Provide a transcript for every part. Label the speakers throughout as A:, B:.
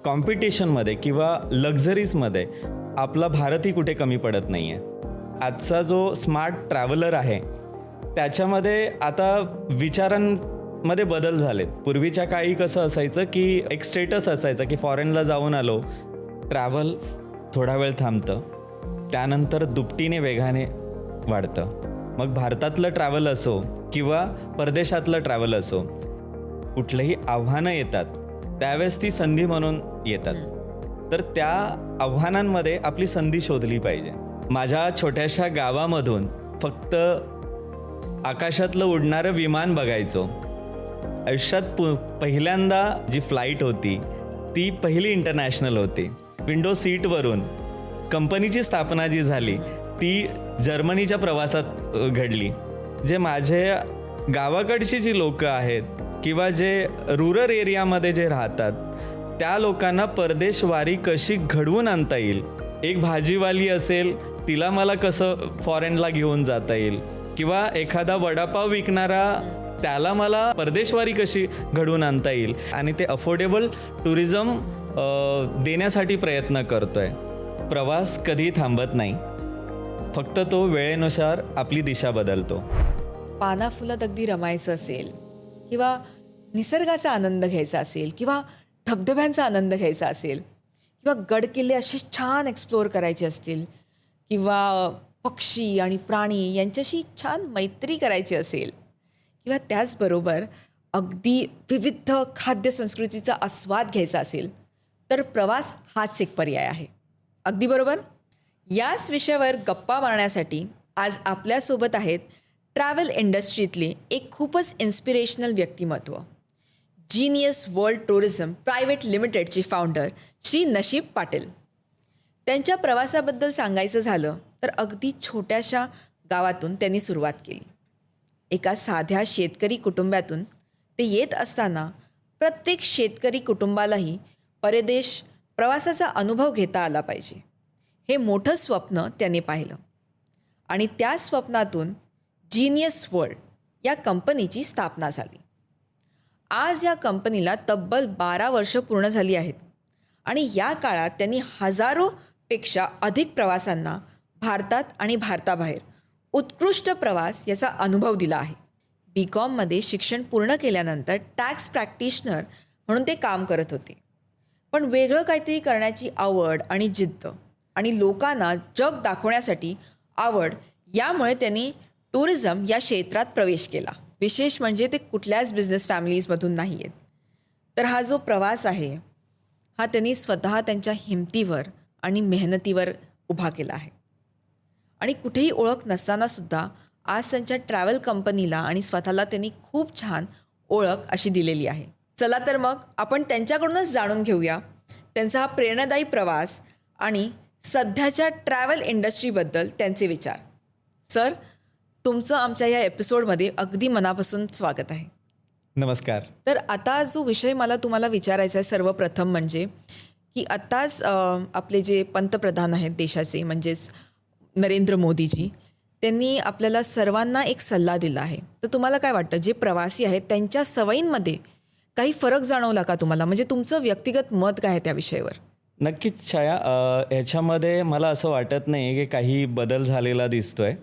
A: कॉम्पिटिशनमध्ये किंवा लक्झरीजमध्ये आपला भारतही कुठे कमी पडत नाही आहे. आजचा जो स्मार्ट ट्रॅव्हलर आहे त्याच्यामध्ये आता विचारांमध्ये बदल झालेत. पूर्वीच्या काळी कसं असायचं की एक स्टेटस असायचं की फॉरेनला जाऊन आलो, ट्रॅव्हल थोडा वेळ थांबतं, त्यानंतर दुपटीने वेगाने वाढतं. मग भारतातलं ट्रॅव्हल असो किंवा परदेशातलं ट्रॅव्हल असो, कुठलंही आव्हानं येतात त्यावेळेस ती संधी म्हणून येतात. तर त्या आव्हानांमध्ये आपली संधी शोधली पाहिजे. माझ्या छोट्याशा गावामधून फक्त आकाशातलं उडणारं विमान बघायचो. आयुष्यात पहिल्यांदा जी फ्लाईट होती ती पहिली इंटरनॅशनल होती. विंडो सीटवरून कंपनीची स्थापना जी झाली ती जर्मनीच्या प्रवासात घडली. जे माझ्या गावाकडची जी लोकं आहेत किंवा जे रुरल एरियामध्ये जे राहतात त्या लोकांना परदेशवारी कशी घडवून आणता येईल, एक भाजीवाली असेल तिला मला कसं फॉरेनला घेऊन जाता येईल, किंवा एखादा वडापाव विकणारा त्याला मला परदेशवारी कशी घडवून आणता येईल, आणि ते अफोर्डेबल टुरिझम देण्यासाठी प्रयत्न करतोय. प्रवास कधी थांबत नाही, फक्त तो वेळेनुसार आपली दिशा बदलतो.
B: पाना फुलात अगदी रमायचं असेल किंवा निसर्गाचा आनंद घ्यायचा असेल किंवा धबधब्यांचा आनंद घ्यायचा असेल किंवा गडकिल्ले असे छान एक्सप्लोअर करायचे असतील किंवा पक्षी आणि प्राणी यांच्याशी छान मैत्री करायची असेल किंवा त्याचबरोबर अगदी विविध खाद्यसंस्कृतीचा आस्वाद घ्यायचा असेल तर प्रवास हाच एक पर्याय आहे. अगदी बरोबर. याच विषयावर गप्पा मारण्यासाठी आज आपल्यासोबत आहेत ट्रॅव्हल इंडस्ट्रीतले एक खूपच इन्स्पिरेशनल व्यक्तिमत्व, जीनियस वर्ल्ड टुरिझम प्रायव्हेट लिमिटेडचे फाउंडर श्री नशीब पाटील. त्यांच्या प्रवासाबद्दल सांगायचं झालं तर अगदी छोट्याशा गावातून त्यांनी सुरुवात केली. एका साध्या शेतकरी कुटुंबातून ते येत असताना प्रत्येक शेतकरी कुटुंबालाही परदेश प्रवासाचा अनुभव घेता आला पाहिजे, हे मोठं स्वप्न त्यांनी पाहिलं आणि त्या स्वप्नातून जीनियस वर्ल्ड या कंपनीची स्थापना झाली. आज या कंपनीला तब्बल 12 वर्ष पूर्ण झाली आहेत आणि या काळात त्यांनी हजारोपेक्षा अधिक प्रवासांना भारतात आणि भारताबाहेर उत्कृष्ट प्रवास याचा अनुभव दिला आहे. BComमध्ये शिक्षण पूर्ण केल्यानंतर टॅक्स प्रॅक्टिशनर म्हणून ते काम करत होते. पण वेगळं काहीतरी करण्याची आवड आणि जिद्द आणि लोकांना जग दाखवण्यासाठी आवड यामुळे त्यांनी टुरिझम या क्षेत्रात प्रवेश केला. विशेष म्हणजे ते कुठल्याच बिझनेस फॅमिलीजमधून नाही आहेत. तर हा जो प्रवास आहे हा त्यांनी स्वतः त्यांच्या हिमतीवर आणि मेहनतीवर उभा केला आहे आणि कुठेही ओळख नसतानासुद्धा आज त्यांच्या ट्रॅव्हल कंपनीला आणि स्वतःला त्यांनी खूप छान ओळख अशी दिलेली आहे. चला तर मग आपण त्यांच्याकडूनच जाणून घेऊया त्यांचा हा प्रेरणादायी प्रवास आणि सध्याच्या ट्रॅव्हल इंडस्ट्रीबद्दल त्यांचे विचार. सर, तुमचं आमच्या या एपिसोडमध्ये अगदी मनापासून स्वागत आहे.
A: नमस्कार.
B: तर आता जो विषय मला तुम्हाला विचारायचा आहे सर्वप्रथम म्हणजे की आत्ताच आपले जे पंतप्रधान आहेत देशाचे म्हणजेच नरेंद्र मोदीजी, त्यांनी आपल्याला सर्वांना एक सल्ला दिला आहे. तर तुम्हाला काय वाटतं जे प्रवासी आहेत त्यांच्या सवयींमध्ये काही फरक जाणवला का तुम्हाला? म्हणजे तुमचं व्यक्तिगत मत काय आहे त्या विषयावर?
A: नक्कीच छाया, ह्याच्यामध्ये मला असं वाटत नाही की काही बदल झालेला दिसतोय.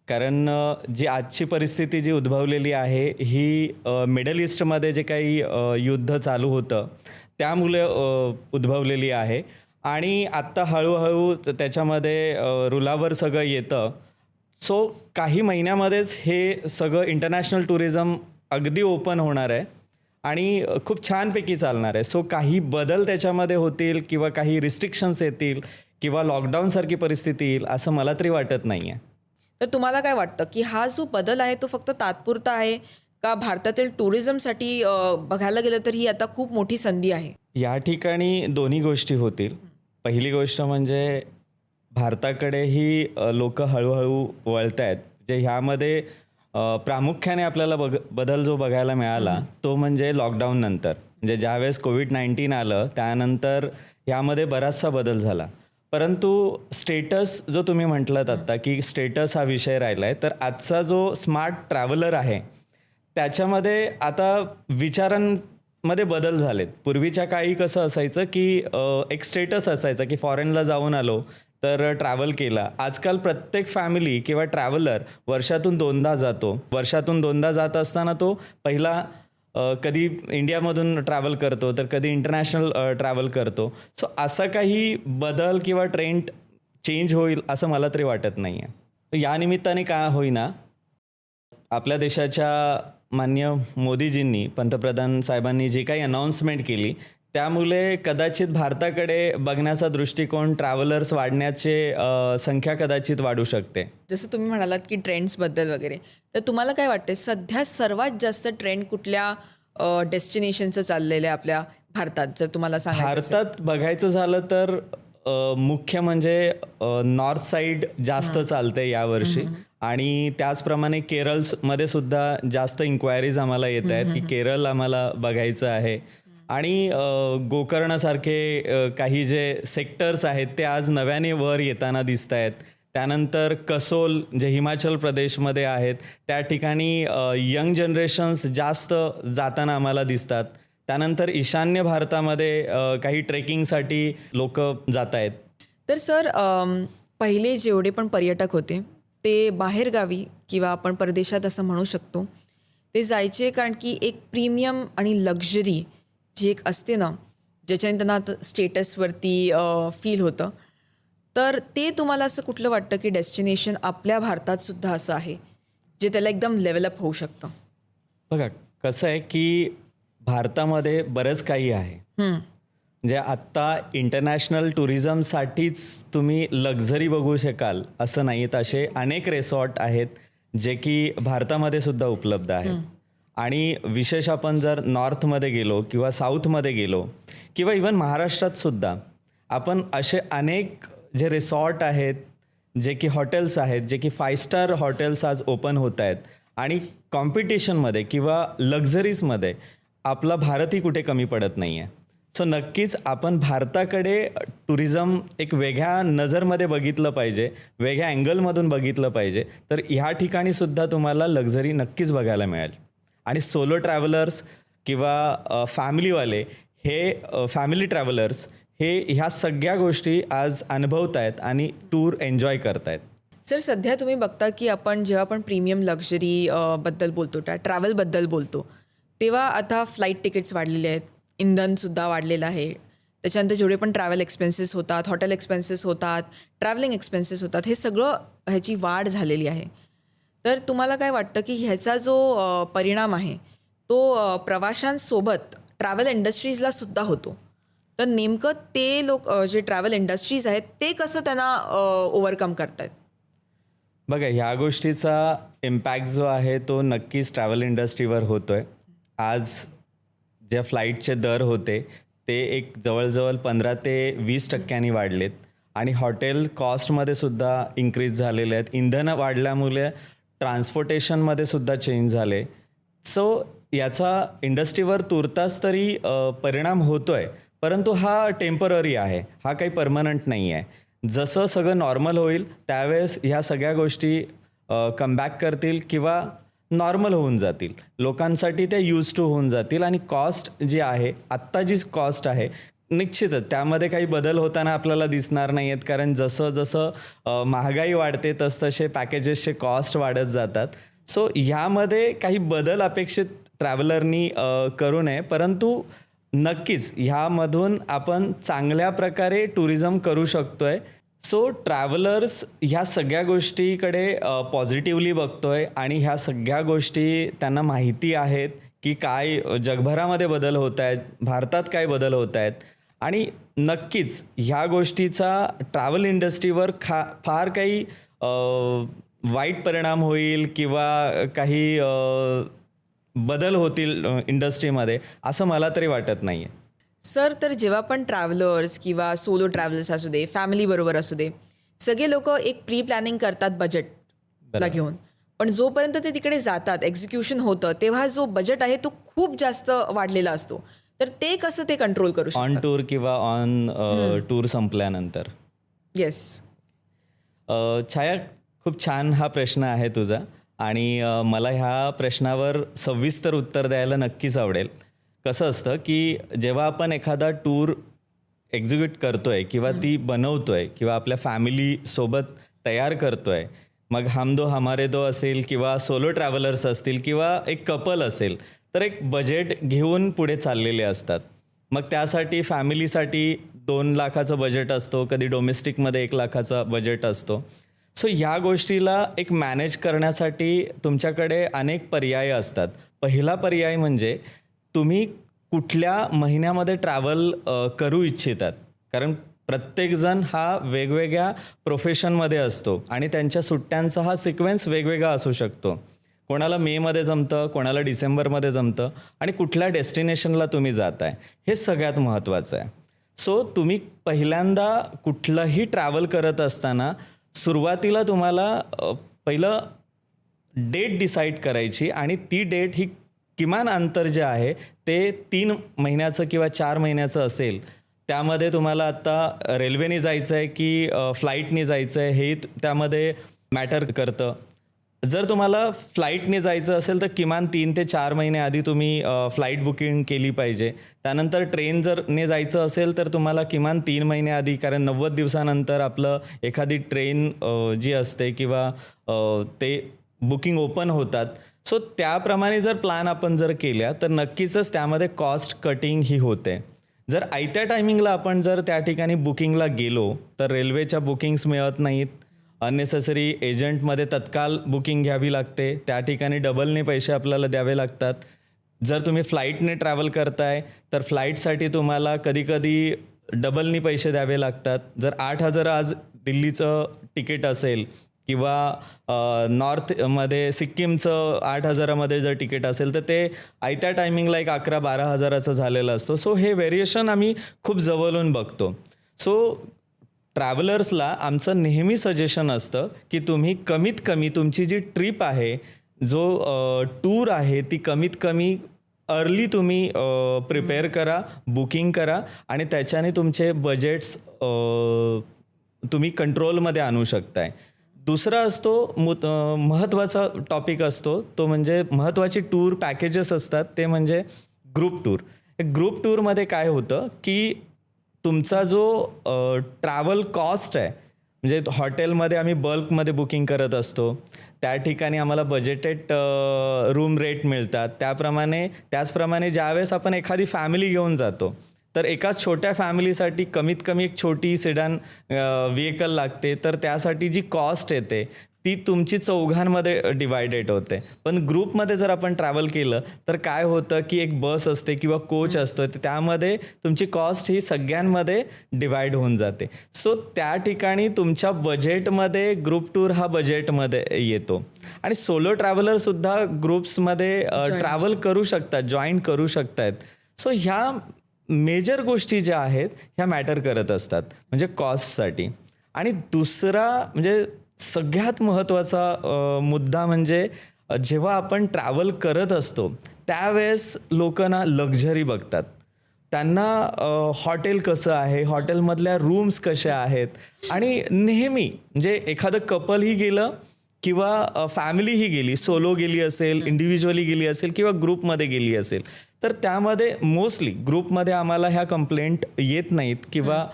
A: कारण जी आजची परिस्थिती जी उद्भवलेली आहे ही मिडल ईस्टमध्ये जे काही युद्ध चालू होतं त्यामुळे उद्भवलेली आहे आणि आत्ता हळूहळू त्याच्यामध्ये रुलावर सगळं येतं. सो काही महिन्यामध्येच हे सगळं इंटरनॅशनल टुरिझम अगदी ओपन होणार आहे आणि खूप छानपैकी चालणार आहे. सो काही बदल त्याच्यामध्ये होतील किंवा काही रिस्ट्रिक्शन्स येतील किंवा लॉकडाऊनसारखी परिस्थिती येईल असं मला तरी वाटत नाही आहे.
B: तर तुम्हाला काय वाटतं की हा जो बदल आहे तो फक्त तात्पुरता आहे का भारतातील टुरिझमसाठी बघायला गेलं तर ही आता खूप मोठी संधी आहे?
A: या ठिकाणी दोन्ही गोष्टी होतील. पहिली गोष्ट म्हणजे भारताकडेही लोक हळूहळू वळत आहेत. जे ह्यामध्ये प्रामुख्याने आपल्याला बदल जो बघायला मिळाला तो म्हणजे लॉकडाऊन नंतर, म्हणजे ज्यावेळेस कोविड-19 आलं त्यानंतर ह्यामध्ये बराचसा बदल झाला. परंतु स्टेटस जो तुम्ही म्हटलात आत्ता की स्टेटस हा विषय राहिला आहे, तर आजचा जो स्मार्ट ट्रॅव्हलर आहे त्याच्यामध्ये आता मध्ये बदल झालेत. पूर्वीच्या काळी कसं असायचं की एक स्टेटस असायचं की फॉरेनला जाऊन आलो तर ट्रॅव्हल केला. आजकाल प्रत्येक फॅमिली किंवा ट्रॅव्हलर वर्षातून 2दा जातो. वर्षातून 2दा जात असताना तो पहिला कधी इंडियामधून ट्रॅव्हल करतो तर कधी इंटरनॅशनल ट्रॅव्हल करतो. सो असा काही बदल किंवा ट्रेंड चेंज होईल असं मला तरी वाटत नाही आहे. या निमित्ताने काय होईना आपल्या देशाच्या माननीय मोदीजींनी पंतप्रधान साहेबांनी जी काही अनाऊन्समेंट केली त्यामुळे कदाचित भारताकडे बघण्याचा दृष्टिकोन ट्रॅव्हलर्स वाढण्याचे संख्या कदाचित वाढू शकते.
B: जसं तुम्ही म्हणालात की ट्रेंड्सबद्दल वगैरे, तर तुम्हाला काय वाटते सध्या सर्वात जास्त ट्रेंड कुठल्या डेस्टिनेशनचं चाललेलं आहे आपल्या भारतात, जर तुम्हाला सांगायचं असेल?
A: भारतात बघायचं झालं तर मुख्य म्हणजे नॉर्थ साईड जास्त चालते यावर्षी आणि त्याचप्रमाणे केरळमध्ये सुद्धा जास्त इन्क्वायरीज आम्हाला येत आहेत की केरळ आम्हाला बघायचं आहे. आणि गोकर्णसारखे काही जे सेक्टर्स आहेत ते आज नव्याने वर येताना दिसत आहेत. त्यानंतर कसोल जे हिमाचल प्रदेशमध्ये आहेत त्या ठिकाणी यंग जनरेशन्स जास्त जाताना आम्हाला दिसतात. त्यानंतर ईशान्य भारतामध्ये काही ट्रेकिंगसाठी लोक जात आहेत.
B: तर सर, पहिले जेवढे पण पर्यटक होते ते बाहेरगावी किंवा आपण परदेशात असं म्हणू शकतो ते जायचे कारण की एक प्रीमियम आणि लक्झरी जी एक असते ना, ज्याच्याने त्यांना स्टेटसवरती फील होतं. तर ते तुम्हाला असं कुठलं वाटतं की डेस्टिनेशन आपल्या भारतात सुद्धा असं आहे जे त्याला एकदम लेवलअप होऊ शकतं?
A: बघा कसं आहे की भारतामध्ये बरंच काही आहे. म्हणजे आत्ता इंटरनॅशनल टुरिझमसाठीच तुम्ही लक्झरी बघू शकाल असं नाहीत. असे अनेक रिसॉर्ट आहेत जे की भारतामध्ये सुद्धा उपलब्ध आहेत. आणि विशेष आपण जर नॉर्थमध्ये गेलो किंवा साऊथमध्ये गेलो किंवा इवन महाराष्ट्रात सुद्धा आपण असे अनेक जे रिसॉर्ट आहेत जे की हॉटेल्स आहेत जे की 5 स्टार हॉटेल्स आज ओपन होत आहेत. आणि कॉम्पिटिशनमध्ये किंवा लक्झरीजमध्ये आपला भारतही कुठे कमी पडत नाही आहे. सो नक्कीच आपण भारताकडे टुरिझम एक वेगळ्या नजरमध्ये बघितलं पाहिजे, वेगळ्या अँगलमधून बघितलं पाहिजे. तर ह्या ठिकाणी सुद्धा तुम्हाला लक्झरी नक्कीच बघायला मिळेल. आणि सोलो ट्रॅव्हलर्स किंवा फॅमिलीवाले हे फॅमिली ट्रॅव्हलर्स हे ह्या सगळ्या गोष्टी आज अनुभवत आहेत आणि टूर एन्जॉय करत आहेत.
B: सर, सध्या तुम्ही बघता की आपण जेव्हा आपण प्रीमियम लक्झरी बद्दल बोलतो, ट्रॅव्हलबद्दल बोलतो, तेव्हा आता फ्लाईट तिकीट्स वाढलेले आहेत, इंधनसुद्धा वाढलेलं आहे. त्याच्यानंतर जेवढे पण ट्रॅव्हल एक्सपेन्सेस होतात, हॉटेल एक्सपेन्सेस होतात, ट्रॅव्हलिंग एक्सपेन्सेस होतात, हे सगळं ह्याची वाढ झालेली आहे. तर तुम्हाला काय वाटतं की ह्याचा जो परिणाम आहे तो प्रवाशांसोबत ट्रॅव्हल इंडस्ट्रीजला सुद्धा होतो? तर नेमकं ते लोक जे ट्रॅव्हल इंडस्ट्रीज आहेत ते कसं त्यांना ओव्हरकम करतायत?
A: बघा ह्या गोष्टीचा इम्पॅक्ट जो आहे तो नक्कीच ट्रॅव्हल इंडस्ट्रीवर होतो आहे. आज ज्या फ्लाईटचे दर होते ते एक जवळजवळ 15 ते 20% वाढलेत. आणि हॉटेल कॉस्टमध्ये सुद्धा इन्क्रीज झालेले आहेत. इंधन वाढल्यामुळे ट्रान्सपोर्टेशनमध्ये सुद्धा चेंज झाले. सो याचा इंडस्ट्रीवर तुर्तास तरी परिणाम होतो आहे, परंतु हा टेम्पररी आहे, हा काही परमनंट नाही आहे. जसं सगळं नॉर्मल होईल त्यावेळेस ह्या सगळ्या गोष्टी कमबॅक करतील किंवा नॉर्मल होऊन जातील. लोकांसाठी त्या यूज टू होऊन जातील. आणि कॉस्ट जी आहे आत्ता जी कॉस्ट आहे निश्चितच त्यामध्ये काही बदल होताना आपल्याला दिसणार नाही आहेत, कारण जसं जसं महागाई वाढते तसतसे पॅकेजेसचे कॉस्ट वाढत जातात. सो ह्यामध्ये काही बदल अपेक्षित ट्रॅव्हलरनी करू नये, परंतु नक्कीच ह्यामधून आपण चांगल्या प्रकारे टुरिझम करू शकतो आहे. सो ट्रॅव्हलर्स ह्या सगळ्या गोष्टीकडे पॉझिटिव्हली बघतो आहे आणि ह्या सगळ्या गोष्टी त्यांना माहिती आहेत की काय जगभरामध्ये बदल होत आहेत, भारतात काय बदल होत आहेत. आणि नक्कीच ह्या गोष्टीचा ट्रॅव्हल इंडस्ट्रीवर फार काही वाईट परिणाम होईल किंवा काही बदल होतील इंडस्ट्रीमध्ये असं मला तरी वाटत नाही आहे.
B: सर, तर जेव्हा पण ट्रॅव्हलर्स किंवा सोलो ट्रॅव्हलर्स असू दे, फॅमिलीबरोबर असू दे, सगळे लोक एक प्री प्लॅनिंग करतात बजेटला घेऊन. पण जोपर्यंत ते तिकडे जातात, एक्झिक्युशन होतं, तेव्हा जो बजेट आहे तो खूप जास्त वाढलेला असतो. तर ते कसं ते कंट्रोल करू शकतात?
A: ऑन टूर किंवा ऑन टूर संपल्यानंतर?
B: येस.
A: छाया, खूप छान हा प्रश्न आहे तुझा आणि मला ह्या प्रश्नावर सविस्तर उत्तर द्यायला नक्कीच आवडेल. कसं असतं की जेव्हा आपण एखादा टूर एक्झिक्यूट करतोय किंवा ती बनवतोय किंवा आपल्या फॅमिलीसोबत तयार करतोय, मग हम दो हमारे दो असेल किंवा सोलो ट्रॅव्हलर्स असतील किंवा एक कपल असेल, तर एक बजेट घेऊन पुढे चाललेले असतात. मग त्यासाठी फॅमिलीसाठी 2 लाखाचं बजेट असतो, कधी डोमेस्टिकमध्ये 1 लाखाचा बजेट असतो. सो ह्या गोष्टीला एक मॅनेज करण्यासाठी तुमच्याकडे अनेक पर्याय असतात. पहिला पर्याय म्हणजे तुम्ही कुठल्या महिन्यामध्ये ट्रॅव्हल करू इच्छितात. कारण प्रत्येकजण हा वेगवेगळ्या प्रोफेशनमध्ये असतो आणि त्यांच्या सुट्ट्यांचा हा सिक्वेन्स वेगवेगळा असू शकतो. कोणाला मेमध्ये जमतं, कोणाला डिसेंबरमध्ये जमतं आणि कुठल्या डेस्टिनेशनला तुम्ही जाताय हे सगळ्यात महत्त्वाचं आहे. सो तुम्ही पहिल्यांदा कुठलंही ट्रॅव्हल करत असताना सुरुवातीला तुम्हाला पहिलं डेट डिसाईड करायची आणि ती डेट ही किमान अंतर जे आहे ते 3 महिन्याचं किंवा 4 महिन्याचं असेल. त्यामध्ये तुम्हाला आत्ता रेल्वेने जायचं आहे की फ्लाईटने जायचं आहे हे त्यामध्ये मॅटर करतं. जर तुम्हाला फ्लाईटने जायचं असेल तर किमान 3 ते 4 महिने आधी तुम्ही फ्लाईट बुकिंग केली पाहिजे. त्यानंतर ट्रेन जर ने जायचं असेल तर तुम्हाला किमान 3 महिने आधी, कारण 90 दिवसानंतर आपलं एखादी ट्रेन जी असते किंवा ते बुकिंग ओपन होतात. सो त्याप्रमाणे जर प्लॅन आपण जर केल्या तर नक्कीच त्यामध्ये कॉस्ट कटिंग ही होते. जर आयत्या टायमिंगला आपण जर त्या ठिकाणी बुकिंगला गेलो तर रेल्वेच्या बुकिंग्स मिळत नाहीत. अननेसेसरी एजंटमध्ये तत्काल बुकिंग घ्यावी लागते, त्या ठिकाणी डबलने पैसे आपल्याला द्यावे लागतात. जर तुम्ही फ्लाईटने ट्रॅव्हल करताय तर फ्लाईटसाठी तुम्हाला कधीकधी डबलनी पैसे द्यावे लागतात. जर 8,000 आज दिल्लीचं तिकीट असेल किंवा नॉर्थमध्ये सिक्कीमचं 8,000मध्ये जर तिकीट असेल तर ते आयत्या टायमिंगला एक 11-12,000चं झालेलं असतं. सो हे व्हेरिएशन आम्ही खूप जवळून बघतो. सो ट्रॅव्हलर्सला आमचं नेहमी सजेशन असतं की तुम्ही कमीत कमी तुमची जी ट्रिप आहे, जो टूर आहे, ती कमीत कमी अर्ली तुम्ही प्रिपेअर करा, बुकिंग करा आणि त्याच्याने तुमचे बजेट्स तुम्ही कंट्रोलमध्ये आणू शकताय. दुसरा असतो महत्त्वाचा टॉपिक असतो तो म्हणजे महत्त्वाची टूर पॅकेजेस असतात ते म्हणजे ग्रुप टूर. ग्रुप टूरमध्ये काय होतं की तुमचा जो ट्रॅव्हल कॉस्ट आहे, म्हणजे हॉटेलमध्ये आम्ही बल्कमध्ये बुकिंग करत असतो, त्या ठिकाणी आम्हाला बजेटेड रूम रेट मिळतात. त्याचप्रमाणे ज्यावेळेस आपण एखादी फॅमिली घेऊन जातो तर एका छोट्या फॅमिलीसाठी कमीत कमी एक छोटी सेडान व्हेकल लागते, तर त्यासाठी जी कॉस्ट येते ती तुमची चौघांमध्ये डिवायडेड होते. पण ग्रुपमध्ये जर आपण ट्रॅव्हल केलं तर काय होतं की एक बस असते किंवा कोच असतो, तर त्यामध्ये तुमची कॉस्ट ही सगळ्यांमध्ये डिवाइड होऊन जाते. सो त्या ठिकाणी तुमच्या बजेटमध्ये ग्रुप टूर हा बजेटमध्ये येतो. आणि सोलो ट्रॅव्हलरसुद्धा ग्रुप्समध्ये ट्रॅव्हल करू शकतात, जॉईन करू शकतात. सो ह्या मेजर गोष्टी ज्या आहेत ह्या मॅटर करत असतात म्हणजे कॉस्टसाठी. आणि दुसरा म्हणजे सगळ्यात महत्त्वाचा मुद्दा म्हणजे जेव्हा आपण ट्रॅव्हल करत असतो त्यावेळेस लोक ना लक्झरी बघतात. त्यांना हॉटेल कसं आहे, हॉटेलमधल्या रूम्स कशा आहेत, आणि नेहमी म्हणजे एखादं कपलही गेलं किंवा फॅमिलीही गेली, सोलो गेली असेल, इंडिव्हिज्युअली गेली असेल किंवा ग्रुपमध्ये गेली असेल, तर त्यामध्ये मोस्टली ग्रुपमध्ये आम्हाला ह्या कंप्लेंट येत नाहीत किंवा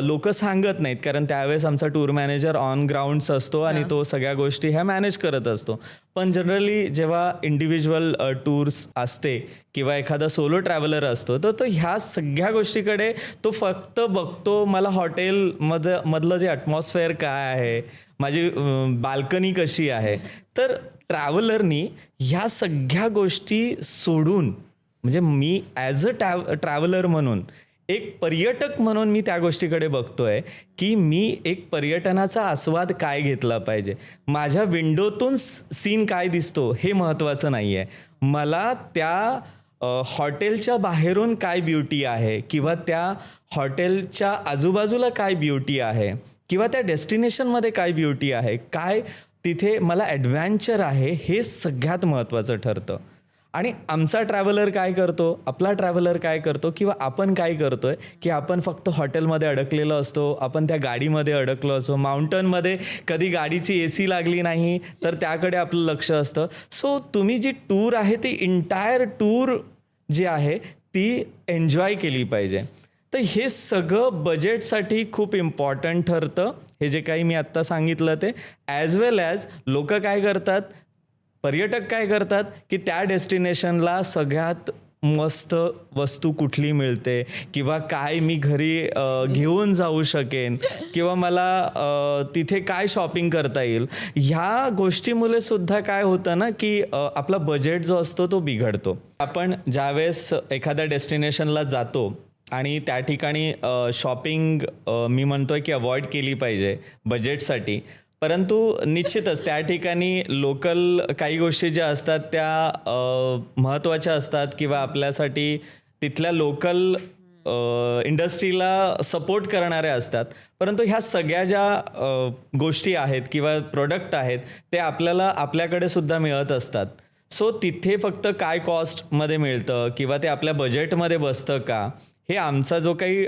A: लोक सांगत नाहीत, कारण त्यावेळेस आमचा टूर मॅनेजर ऑन ग्राउंड्स असतो आणि तो सगळ्या गोष्टी ह्या मॅनेज करत असतो. पण जनरली जेव्हा इंडिव्हिज्युअल टूर्स असते किंवा एखादा सोलो ट्रॅव्हलर असतो तर तो ह्या सगळ्या गोष्टीकडे तो फक्त बघतो, मला हॉटेलमधलं जे ॲटमॉस्फिअर काय आहे, माझी बाल्कनी कशी आहे. तर ट्रॅव्हलरनी ह्या सगळ्या गोष्टी सोडून, म्हणजे मी ॲज अ ट्रॅव्हलर म्हणून, एक पर्यटक म्हणून मी त्या गोष्टीकडे बघतोय की मी एक पर्यटनाचा आस्वाद काय घेतला पाहिजे. माझ्या विंडोतून सीन काय दिसतो हे महत्त्वाचं नाही आहे, मला त्या हॉटेलच्या बाहेरून काय ब्युटी आहे किंवा त्या हॉटेलच्या आजूबाजूला काय ब्युटी आहे किंवा त्या डेस्टिनेशनमध्ये काय ब्युटी आहे, काय तिथे मला ॲडव्हेंचर आहे, हे सगळ्यात महत्त्वाचं ठरतं. आणि आमचा ट्रॅव्हलर काय करतो, आपला ट्रॅव्हलर काय करतो किंवा आपण काय करतोय की आपण फक्त हॉटेलमध्ये अडकलेलो असतो, आपण त्या गाडीमध्ये अडकलो असतो, माउंटनमध्ये कधी गाडीची AC लागली नाही तर त्याकडे आपलं लक्ष असतं. सो तुम्ही जी टूर आहे ती इंटायर टूर जी आहे ती एन्जॉय केली पाहिजे. तर हे सगळं बजेटसाठी खूप इम्पॉर्टंट ठरतं. हे जे काही मी आत्ता सांगितलं ते ॲज वेल ॲज लोक काय करतात, पर्यटक काय करतात की त्या डेस्टिनेशनला सगळ्यात मस्त वस्तू कुठली मिळते किंवा काय मी घरी घेऊन जाऊ शकेन किंवा मला तिथे काय शॉपिंग करता येईल, ह्या गोष्टीमुळे सुद्धा काय होतं ना की आपला बजेट जो असतो तो बिघडतो. आपण ज्यावेळेस एखाद्या डेस्टिनेशनला जातो आणि त्या ठिकाणी शॉपिंग मी म्हणतोय की अवॉइड केली पाहिजे बजेटसाठी, परंतु निश्चितच त्या ठिकाणी लोकल काही गोष्टी ज्या असतात त्या महत्त्वाच्या असतात किंवा आपल्यासाठी तिथल्या लोकल इंडस्ट्रीला सपोर्ट करणाऱ्या असतात. परंतु ह्या सगळ्या ज्या गोष्टी आहेत किंवा प्रोडक्ट आहेत ते आपल्याला आपल्याकडे सुद्धा मिळत असतात. सो तिथे फक्त काय कॉस्टमध्ये मिळतं किंवा ते आपल्या बजेटमध्ये बसतं का, हे आमचा जो काही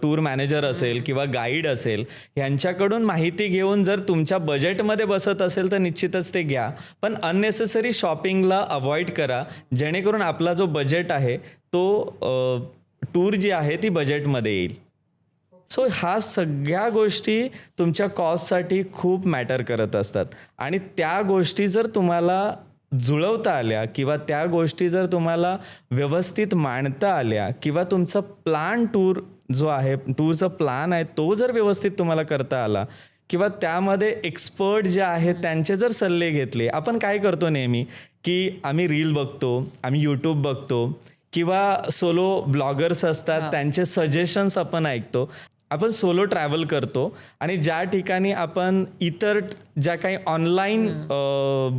A: टूर मॅनेजर असेल किंवा गाईड असेल यांच्याकडून माहिती घेऊन जर तुमच्या बजेटमध्ये बसत असेल तर निश्चितच ते घ्या. पण अननेसेसरी शॉपिंगला अवॉइड करा, जेणेकरून आपला जो बजेट आहे तो टूर जी आहे ती बजेटमध्ये येईल. सो ह्या सगळ्या गोष्टी तुमच्या कॉस्टसाठी खूप मॅटर करत असतात आणि त्या गोष्टी जर तुम्हाला जुळवता आल्या किंवा त्या गोष्टी जर तुम्हाला व्यवस्थित मांडता आल्या किंवा तुमचं प्लॅन टूर जो आहे, टूरचा प्लॅन आहे तो जर व्यवस्थित तुम्हाला करता आला किंवा त्यामध्ये एक्सपर्ट जे आहेत त्यांचे जर सल्ले घेतले. आपण काय करतो नेहमी की आम्ही रील बघतो, आम्ही यूट्यूब बघतो किंवा सोलो ब्लॉगर्स असतात त्यांचे सजेशन्स आपण ऐकतो. आपण सोलो ट्रॅव्हल करतो आणि ज्या ठिकाणी आपण इतर ज्या काही ऑनलाईन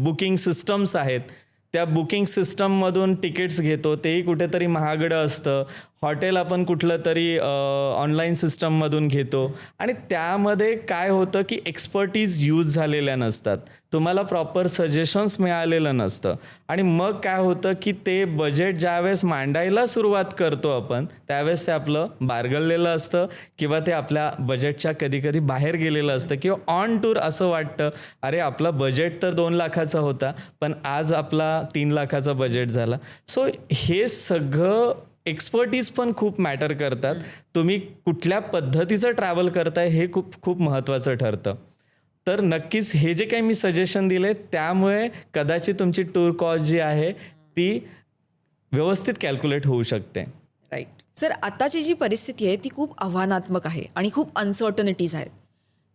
A: बुकिंग सिस्टम्स आहेत त्या बुकिंग सिस्टममधून तिकीट्स घेतो, तेही कुठेतरी महागडं असतं. हॉटेल आपण कुठलं तरी ऑनलाईन सिस्टममधून घेतो आणि त्यामध्ये काय होतं की एक्सपर्टीज यूज झालेल्या नसतात, तुम्हाला प्रॉपर सजेशन्स मिळालेलं नसतं आणि मग काय होतं की ते बजेट ज्यावेळेस मांडायला सुरुवात करतो आपण त्यावेळेस ते आपलं बारगळलेलं असतं किंवा ते आपल्या बजेटच्या कधी कधी बाहेर गेलेलं असतं किंवा ऑन टूर असं वाटतं अरे आपला बजेट तर 2 लाखाचा होता पण आज आपला 3 लाखाचा बजेट झाला. सो हे सगळं एक्सपर्टीज पण खूप मॅटर करतात. तुम्ही कुठल्या पद्धतीचं ट्रॅव्हल करताय हे खूप खूप महत्त्वाचं ठरतं. तर नक्कीच हे जे काही मी सजेशन दिले त्यामुळे कदाचित तुमची टूर कॉस्ट जी आहे ती व्यवस्थित कॅल्क्युलेट होऊ शकते.
B: राईट. सर, आताची जी परिस्थिती आहे ती खूप आव्हानात्मक आहे आणि खूप अनसर्टनिटीज आहेत.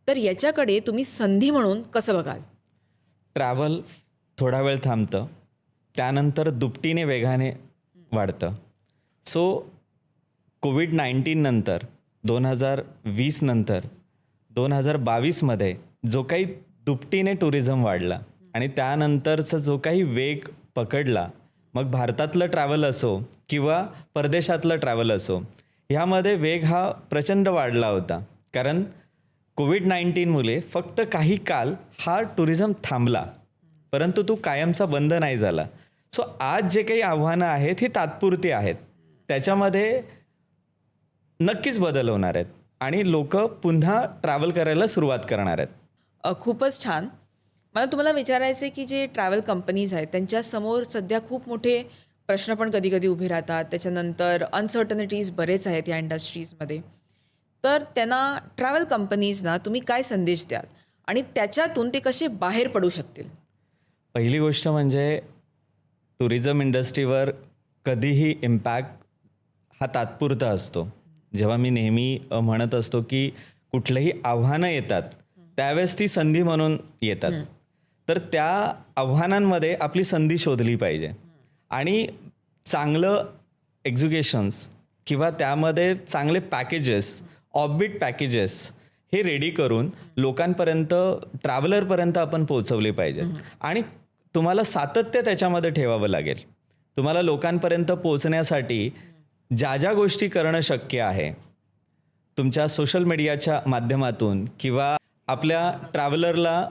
B: तर याच्याकडे तुम्ही संधी म्हणून कसं बघाल?
A: ट्रॅव्हल थोडा वेळ थांबतं, त्यानंतर दुपटीने वेगाने वाढतं. सो कोविड-19 नंतर 2020 नंतर 2022मध्ये जो काही दुपटीने टुरिझम वाढला आणि त्यानंतरचा जो काही वेग पकडला, मग भारतातलं ट्रॅव्हल असो किंवा परदेशातलं ट्रॅव्हल असो, ह्यामध्ये वेग हा प्रचंड वाढला होता. कारण कोविड-19मुळे फक्त काही काळ हा टुरिझम थांबला, परंतु तो कायमचा बंद नाही झाला. सो आज जे काही आव्हानं आहेत ही तात्पुरती आहेत, त्याच्यामध्ये नक्कीच बदल होणार आहेत आणि लोक पुन्हा ट्रॅव्हल करायला सुरुवात करणार आहेत.
B: खूपच छान. मला तुम्हाला विचारायचं आहे की जे ट्रॅव्हल कंपनीज आहेत त्यांच्यासमोर सध्या खूप मोठे प्रश्न पण कधी कधी उभे राहतात. त्याच्यानंतर अनसर्टनिटीज बरेच आहेत या इंडस्ट्रीजमध्ये. तर त्यांना ट्रॅव्हल कंपनीजना तुम्ही काय संदेश द्याल आणि त्याच्यातून ते कसे बाहेर पडू शकतील?
A: पहिली गोष्ट म्हणजे टुरिझम इंडस्ट्रीवर कधीही इम्पॅक्ट हा तात्पुरता असतो. जेव्हा मी नेहमी म्हणत असतो की कुठलंही आव्हानं येतात त्यावेळेस ती संधी म्हणून येतात. तर त्या आव्हानांमध्ये आपली संधी शोधली पाहिजे आणि चांगलं एक्झिक्युशन्स किंवा त्यामध्ये चांगले पॅकेजेस, ऑफबीट पॅकेजेस हे रेडी करून लोकांपर्यंत, ट्रॅव्हलरपर्यंत आपण पोहोचवले पाहिजे. आणि तुम्हाला सातत्य त्याच्यामध्ये ठेवावं लागेल. तुम्हाला लोकांपर्यंत पोहोचण्यासाठी ज्या ज्या गोष्टी करणं शक्य आहे, तुमच्या सोशल मीडियाच्या माध्यमातून किंवा आपल्या ट्रॅव्हलरला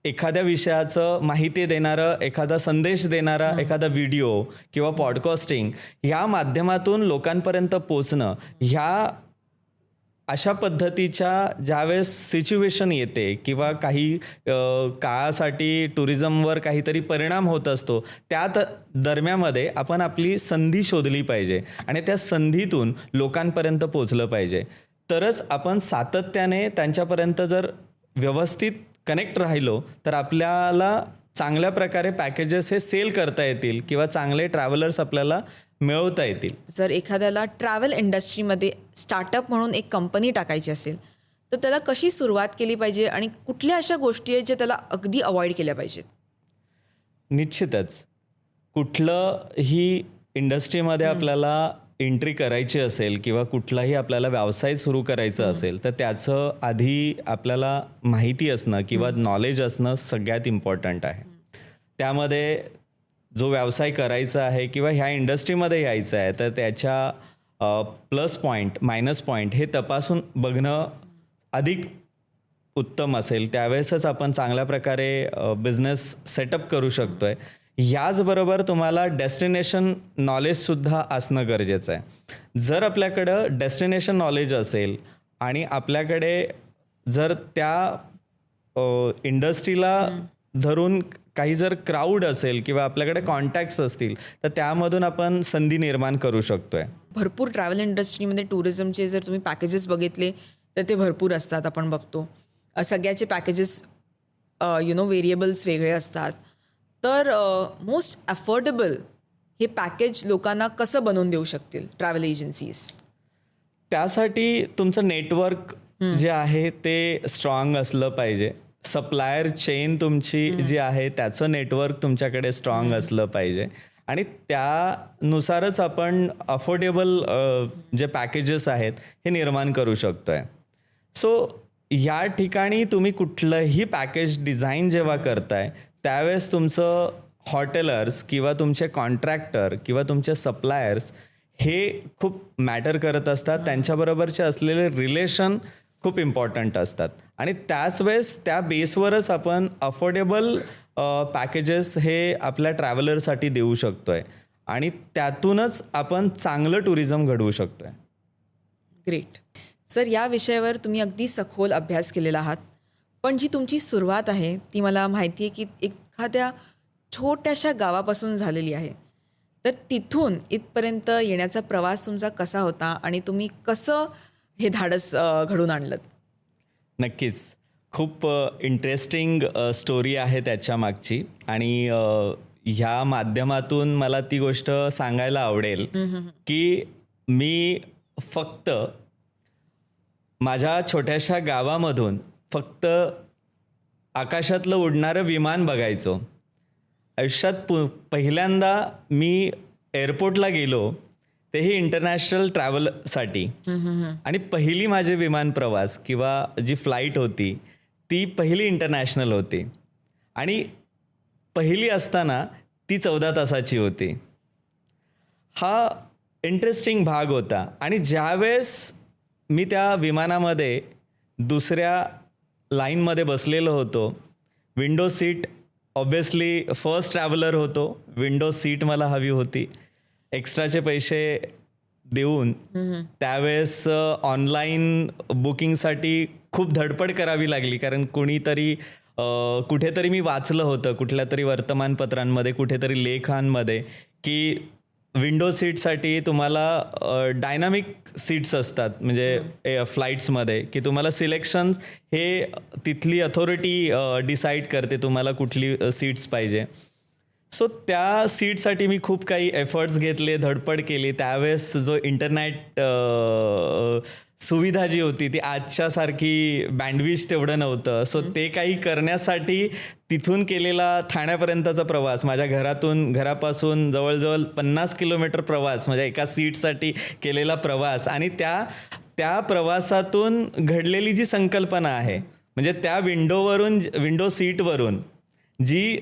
A: एखाद्या विषयाचं माहिती देणारं, एखादा संदेश देणारा एखादा व्हिडिओ किंवा पॉडकास्टिंग ह्या माध्यमातून लोकांपर्यंत पोचणं, ह्या अशा पद्धतीच्या ज्यावेळेस सिच्युएशन येते किंवा काही काळासाठी टुरिझमवर काहीतरी परिणाम होत असतो, त्या दरम्यामध्ये आपण आपली संधी शोधली पाहिजे आणि त्या संधीतून लोकांपर्यंत पोचलं पाहिजे. तरच आपण सातत्याने त्यांच्यापर्यंत जर व्यवस्थित कनेक्ट राहिलो तर आपल्याला चांगल्या प्रकारे पॅकेजेस हे सेल करता येतील किंवा चांगले ट्रॅव्हलर्स आपल्याला मिळवता येतील.
B: जर एखाद्याला ट्रॅव्हल इंडस्ट्रीमध्ये स्टार्टअप म्हणून एक कंपनी टाकायची असेल तर त्याला कशी सुरुवात केली पाहिजे आणि कुठल्या अशा गोष्टी आहेत ज्या त्याला अगदी अवॉइड केल्या पाहिजेत?
A: निश्चितच कुठलंही इंडस्ट्रीमध्ये आपल्याला एंट्री करायची असेल किंवा कुठलाही आपल्याला व्यवसाय सुरू करायचा असेल तर त्याचं आधी आपल्याला माहिती असणं किंवा नॉलेज असणं सगळ्यात इम्पॉर्टंट आहे. त्यामध्ये जो व्यवसाय करायचा आहे किंवा ह्या इंडस्ट्रीमध्ये यायचं आहे तर त्याच्या प्लस पॉईंट मायनस पॉईंट हे तपासून बघणं अधिक उत्तम असेल. त्यावेळेसच आपण चांगल्या प्रकारे बिझनेस सेटअप करू शकतो आहे. ह्याचबरोबर तुम्हाला डेस्टिनेशन नॉलेजसुद्धा असणं गरजेचं आहे. जर आपल्याकडं डेस्टिनेशन नॉलेज असेल आणि आपल्याकडे जर त्या इंडस्ट्रीला धरून काही जर क्राऊड असेल किंवा आपल्याकडे कॉन्टॅक्ट्स असतील तर त्यामधून आपण संधी निर्माण करू शकतो आहे.
B: भरपूर ट्रॅव्हल इंडस्ट्रीमध्ये टुरिझमचे जर तुम्ही पॅकेजेस बघितले तर ते भरपूर असतात. आपण बघतो सगळ्याचे पॅकेजेस व्हेरिएबल्स वेगळे असतात. तर मोस्ट अफोर्डेबल हे पॅकेज लोकांना कसं बनवून देऊ शकतील ट्रॅव्हल एजन्सीज?
A: त्यासाठी तुमचं नेटवर्क जे आहे ते स्ट्रॉंग असलं पाहिजे. सप्लायर चेन तुमची जी आहे त्याचं नेटवर्क तुमच्याकडे स्ट्रॉंग असलं पाहिजे आणि त्यानुसारच आपण अफोर्डेबल जे पॅकेजेस आहेत हे निर्माण करू शकतो आहे. सो या ठिकाणी तुम्ही कुठलंही पॅकेज डिझाईन जेव्हा करताय त्यावेळेस तुमचं हॉटेलर्स किंवा तुमचे कॉन्ट्रॅक्टर किंवा तुमचे सप्लायर्स हे खूप मॅटर करत असतात. त्यांच्याबरोबरचे असलेले रिलेशन खूप इम्पॉर्टंट असतात आणि त्याच वेळेस त्या बेसवरच आपण अफोर्डेबल पॅकेजेस हे आपल्या ट्रॅव्हलरसाठी देऊ शकतो आहे आणि त्यातूनच आपण चांगलं टुरिझम घडवू शकतो आहे.
B: ग्रेट सर, या विषयावर तुम्ही अगदी सखोल अभ्यास केलेला आहात. पण जी तुमची सुरुवात आहे ती मला माहिती आहे की एखाद्या छोट्याशा गावापासून झालेली आहे. तर तिथून इथपर्यंत येण्याचा प्रवास तुमचा कसा होता आणि तुम्ही कसं हे धाडस घडून आणलं?
A: नक्कीच खूप इंटरेस्टिंग स्टोरी आहे त्याच्या मागची आणि ह्या माध्यमातून मला ती गोष्ट सांगायला आवडेल की मी फक्त माझ्या छोट्याशा गावामधून फक्त आकाशातलं उडणारं विमान बघायचो. आयुष्यात पहिल्यांदा मी एअरपोर्टला गेलो तेही इंटरनॅशनल ट्रॅव्हलसाठी आणि पहिली माझे विमान प्रवास किंवा जी फ्लाईट होती ती पहिली इंटरनॅशनल होती आणि पहिली असताना ती 14 तासाची होती. हा इंटरेस्टिंग भाग होता आणि ज्यावेळेस मी त्या विमानामध्ये दुसऱ्या लाईनमध्ये बसलेलो होतो, window seat obviously first traveller होतो, विंडो सीट मला हवी होती. एक्स्ट्राचे पैसे देऊन त्यावेळेस ऑनलाईन बुकिंगसाठी खूप धडपड करावी लागली कारण कुठेतरी मी वाचलं होतं कुठल्या तरी वर्तमानपत्रांमध्ये कुठेतरी लेखांमध्ये की विंडो सीटसाठी तुम्हाला डायनामिक सीट्स असतात म्हणजे फ्लाईट्समध्ये की तुम्हाला सिलेक्शन्स हे तिथली अथॉरिटी डिसाईड करते तुम्हाला कुठली सीट्स पाहिजे. सो त्या सीटसाठी मी खूप काही एफर्ट्स घेतले, धडपड केली. त्यावेळेस जो इंटरनेट सुविधा जी होती ती आजच्यासारखी बँडविड्थ तेवढं नव्हतं. सो ते काही करण्यासाठी तिथून केलेला ठाण्यापर्यंतचा प्रवास, माझ्या घरापासून जवळजवळ 50 किलोमीटर प्रवास माझ्या एका सीटसाठी केलेला प्रवास आणि त्या प्रवासातून घडलेली जी संकल्पना आहे म्हणजे त्या विंडो सीटवरून जी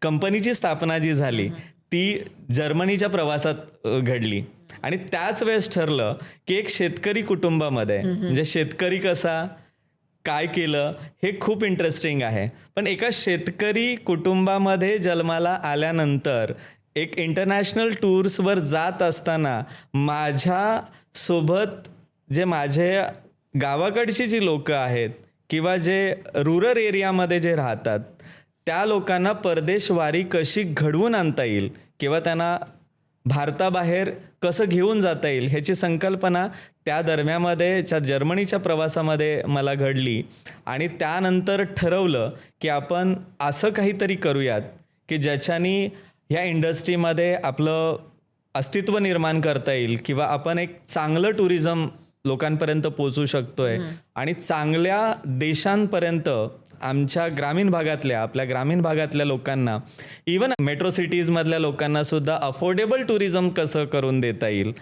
A: कंपनीची स्थापना जी झाली ती जर्मनीच्या प्रवासात घडली आणि त्याच वेळेस ठरलं की एक शेतकरी कुटुंबामध्ये म्हणजे शेतकरी कसा काय केलं हे खूप इंटरेस्टिंग आहे. पण एका शेतकरी कुटुंबामध्ये जन्माला आल्यानंतर एक इंटरनॅशनल टूर्सवर जात असताना माझ्यासोबत जे माझे गावाकडची जी लोकं आहेत किंवा जे रुरल एरियामध्ये जे राहतात त्या लोकांना परदेशवारी कशी घडवून आणता येईल किंवा त्यांना भारताबाहेर कसं घेऊन जाता येईल ह्याची संकल्पना त्या दरम्यामध्ये जर्मनीच्या प्रवासामध्ये मला घडली. आणि त्यानंतर ठरवलं की आपण असं काहीतरी करूयात की ज्याच्यानी ह्या इंडस्ट्रीमध्ये आपलं अस्तित्व निर्माण करता येईल किंवा आपण एक चांगलं टुरिझम लोकांपर्यंत पोचू शकतोय आणि चांगल्या देशांपर्यंत आमच्या आपल्या ग्रामीण भागातल्या लोकांना, इवन मेट्रो सिटीजमधल्या लोकांना सुद्धा अफोर्डेबल टुरिझम कसं करून देता येईल.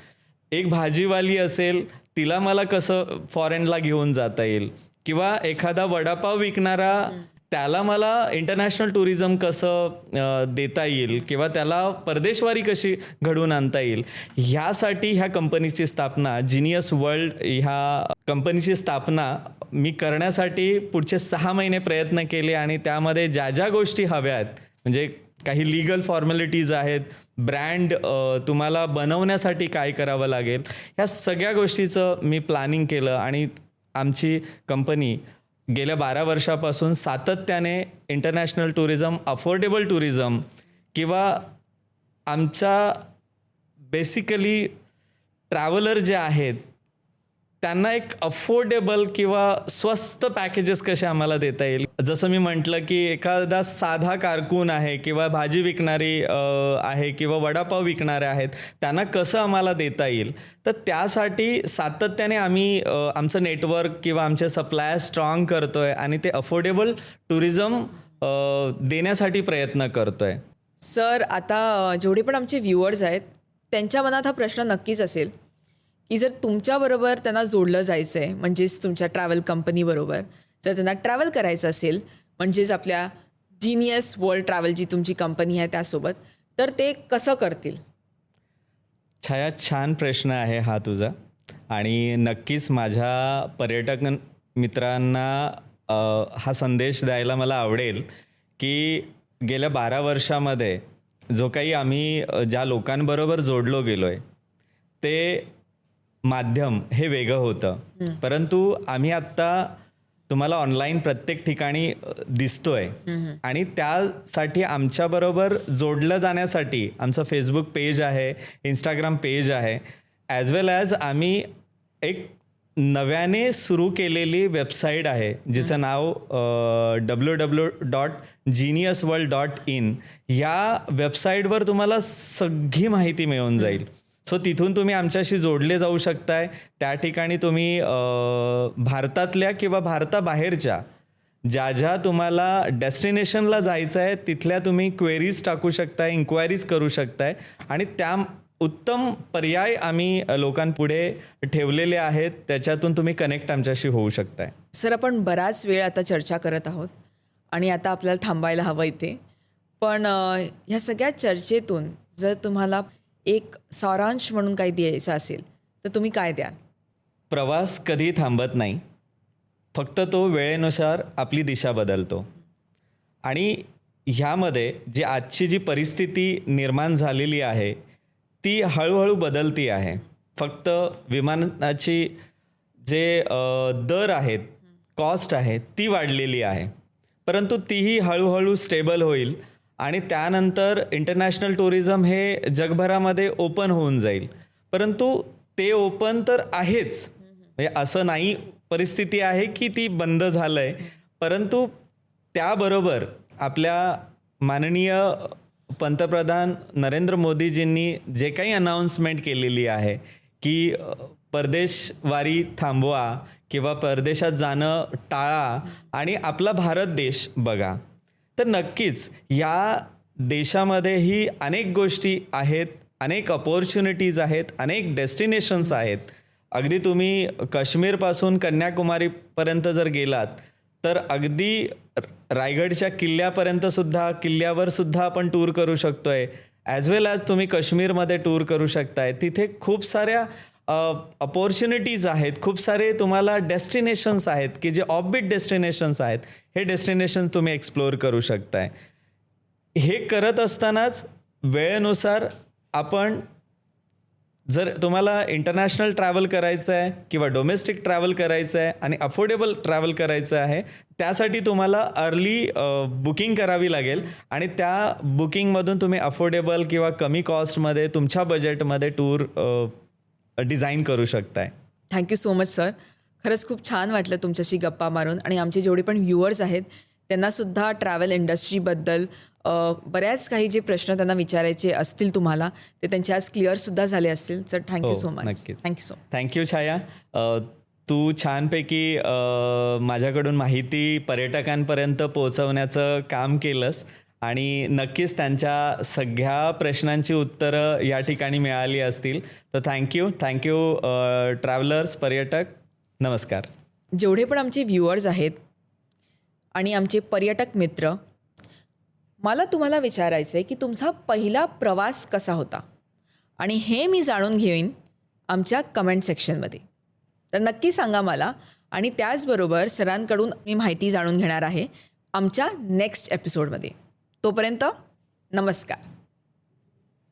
A: एक भाजीवाली असेल तिला मला कसं फॉरेनला घेऊन जाता येईल किंवा एखादा वडापाव विकणारा त्याला मला इंटरनॅशनल टुरिझम कसं देता येईल किंवा त्याला परदेशवारी कशी घडवून आणता येईल, ह्यासाठी ह्या कंपनीची स्थापना, जिनियस वर्ल्ड ह्या कंपनीची स्थापना मी करण्यासाठी पुढचे 6 महिने प्रयत्न केले. आणि त्यामध्ये ज्या ज्या गोष्टी हव्या आहेत, म्हणजे काही लीगल फॉर्मॅलिटीज आहेत, ब्रँड तुम्हाला बनवण्यासाठी काय करावं लागेल, ह्या सगळ्या गोष्टीचं मी प्लॅनिंग केलं. आणि आमची कंपनी गेल्या 12 वर्षापासून सातत्याने इंटरनॅशनल टुरिझम, अफोर्डेबल टुरिझम किंवा आमच्या बेसिकली ट्रॅव्हलर जे आहेत त्यांना एक अफोर्डेबल किंवा स्वस्त पॅकेजेस कसे आम्हाला देता येईल. जसं मी म्हटलं की एखादा साधा कारकून आहे किंवा भाजी विकणारी आहे किंवा वडापाव विकणारे आहेत, त्यांना कसं आम्हाला देता येईल. तर त्यासाठी सातत्याने आम्ही आमचं नेटवर्क किंवा आमचे सप्लायर स्ट्रॉंग करतोय आणि ते अफोर्डेबल टुरिझम देण्यासाठी प्रयत्न करतोय.
B: सर, आता जेवढे पण आमचे व्ह्युअर्स आहेत त्यांच्या मनात हा प्रश्न नक्कीच असेल की जर तुमच्याबरोबर त्यांना जोडलं जायचं आहे, म्हणजेच तुमच्या ट्रॅव्हल कंपनीबरोबर जर त्यांना ट्रॅव्हल करायचं असेल, म्हणजेच आपल्या जिनियस वर्ल्ड ट्रॅव्हल जी तुमची कंपनी आहे त्यासोबत, तर ते कसं करतील?
A: छाया, छान प्रश्न आहे हा तुझा. आणि नक्कीच माझ्या पर्यटक मित्रांना हा संदेश द्यायला मला आवडेल की गेल्या 12 वर्षामध्ये जो काही आम्ही ज्या लोकांबरोबर जोडलो गेलो आहे ते माध्यम हे वेगळं होतं, परंतु आम्ही आत्ता तुम्हाला ऑनलाईन प्रत्येक ठिकाणी दिसतोय. आणि त्यासाठी आमच्याबरोबर जोडलं जाण्यासाठी आमचं फेसबुक पेज आहे, इंस्टाग्राम पेज आहे, ॲज वेल ॲज आम्ही एक नव्याने सुरू केलेली वेबसाईट आहे जिचं नाव www.geniusworld.in. या वेबसाईटवर तुम्हाला सगळी माहिती मिळून जाईल. सो तिथून तुम्ही आमच्याशी जोडले जाऊ शकताय. त्या ठिकाणी तुम्ही भारतातल्या किंवा भारताबाहेरच्या ज्या ज्या तुम्हाला डेस्टिनेशनला जायचं आहे तिथल्या तुम्ही क्वेरीज टाकू शकताय, इन्क्वायरीज करू शकताय. आणि त्या उत्तम पर्याय आम्ही लोकांपुढे ठेवलेले आहेत, त्याच्यातून तुम्ही कनेक्ट आमच्याशी होऊ शकताय.
B: सर, आपण बराच वेळ आता चर्चा करत आहोत आणि आता आपल्याला थांबायला हवं इथे. पण ह्या सगळ्या चर्चेतून जर तुम्हाला एक सारांश म्हणून काही द्यायचं असेल तर तुम्ही काय द्याल?
A: प्रवास कधी थांबत नाही, फक्त तो वेळेनुसार आपली दिशा बदलतो. आणि ह्यामध्ये जी आजची जी परिस्थिती निर्माण झालेली आहे ती हळूहळू बदलती आहे. फक्त विमानाची जे दर आहेत, कॉस्ट आहे ती वाढलेली आहे, परंतु तीही हळूहळू स्टेबल होईल. आणि त्यानंतर इंटरनॅशनल टुरिझम हे जगभरामध्ये ओपन होऊन जाईल. परंतु ते ओपन तर आहेच, म्हणजे असं नाही परिस्थिती आहे की ती बंद झालं आहे. परंतु त्याबरोबर आपल्या माननीय पंतप्रधान नरेंद्र मोदीजींनी जे काही अनाऊन्समेंट केलेली आहे की परदेशवारी थांबवा किंवा परदेशात जाणं टाळा आणि आपला भारत देश बघा, तर नक्कीच या देशामध्येही अनेक गोष्टी आहेत, अनेक अपॉर्च्युनिटीज आहेत, अनेक डेस्टिनेशन्स आहेत. अगदी तुम्ही काश्मीरपासून कन्याकुमारीपर्यंत जर गेलात तर अगदी रायगडच्या किल्ल्यावर सुद्धा आपण टूर करू शकतोय. ॲज वेल ॲज तुम्ही काश्मीरमध्ये टूर करू शकताय. तिथे खूप साऱ्या अपॉर्च्युनिटीज आहेत, खूप सारे तुम्हाला डेस्टिनेशन्स आहेत की जे ऑफबीट डेस्टिनेशन्स आहेत. हे डेस्टिनेशन तुम्ही एक्सप्लोअर करू शकताय. हे करत असतानाच वेळेनुसार आपण जर तुम्हाला इंटरनॅशनल ट्रॅव्हल करायचं आहे किंवा डोमेस्टिक ट्रॅव्हल करायचं आहे आणि अफोर्डेबल ट्रॅव्हल करायचं आहे, त्यासाठी तुम्हाला अर्ली बुकिंग करावी लागेल आणि त्या बुकिंगमधून तुम्ही अफोर्डेबल किंवा कमी कॉस्टमध्ये तुमच्या बजेटमध्ये टूर डिझाईन करू शकताय.
B: Thank you so much sir. खरंच खूप छान वाटलं तुमच्याशी गप्पा मारून आणि आमचे जेवढे पण व्ह्युअर्स आहेत त्यांनासुद्धा ट्रॅव्हल इंडस्ट्रीबद्दल बऱ्याच काही जे प्रश्न त्यांना विचारायचे असतील तुम्हाला ते त्यांचे आज क्लिअरसुद्धा झाले असतील. Sir thank you so much.
A: नक्कीच.
B: थँक्यू सो
A: थँक्यू छाया. तू छानपैकी माझ्याकडून माहिती पर्यटकांपर्यंत पोहोचवण्याचं काम केलंस आणि नक्कीच त्यांच्या सगळ्या प्रश्नांची उत्तरं या ठिकाणी मिळाली असतील. तर थँक्यू ट्रॅव्हलर्स, पर्यटक. नमस्कार.
B: जेवढे पण आमचे व्ह्युअर्स आहेत आणि आमचे पर्यटक मित्र, मला तुम्हाला विचारायचं आहे की तुमचा पहिला प्रवास कसा होता आणि हे मी जाणून घेईन आमच्या कमेंट सेक्शनमध्ये. तर नक्की सांगा मला आणि त्याचबरोबर सरांकडून मी माहिती जाणून घेणार आहे आमच्या नेक्स्ट एपिसोडमध्ये. तोपर्यंत नमस्कार.